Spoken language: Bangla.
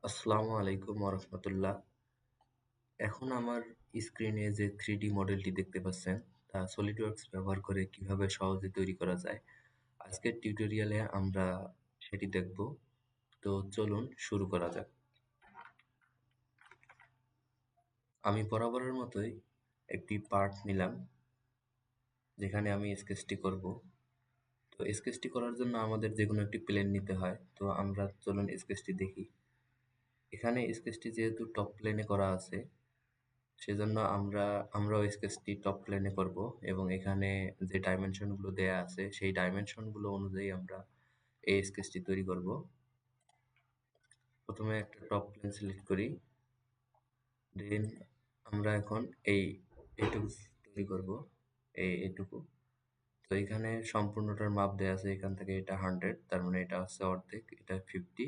আসসালামু আলাইকুম ওরহমতুল্লাহ। এখন আমার স্ক্রিনে যে 3D মডেলটি দেখতে পাচ্ছেন তা সলিডওয়ার্কস ব্যবহার করে কিভাবে সহজে তৈরি করা যায়। আজকের টিউটোরিয়ালে আমরা সেটি দেখব। তো চলুন শুরু করা যাক। আমি বরাবরের মতোই একটি পার্ট নিলাম যেখানে আমি স্কেচটি করব। তো স্কেচটি করার জন্য আমাদের যেকোনো একটি প্লেন নিতে হয়। তো আমরা চলুন স্কেচটি দেখি। এখানে স্কেচটি যেহেতু টপ প্লেনে করা আছে সেজন্য আমরাও স্কেচটি টপ প্লেনে করব এবং এখানে যে ডাইমেনশনগুলো দেয়া আছে সেই ডাইমেনশনগুলো অনুযায়ী আমরা এই স্কেচটি তৈরি করব। প্রথমে একটা টপ প্লেন সিলেক্ট করি, দেন আমরা এখন এইটুকু তৈরি করব, এইটুকু। তো এখানে সম্পূর্ণটার মাপ দেয়া আছে, এখান থেকে এটা 100, তার মানে এটা হচ্ছে অর্ধেক, এটা 50,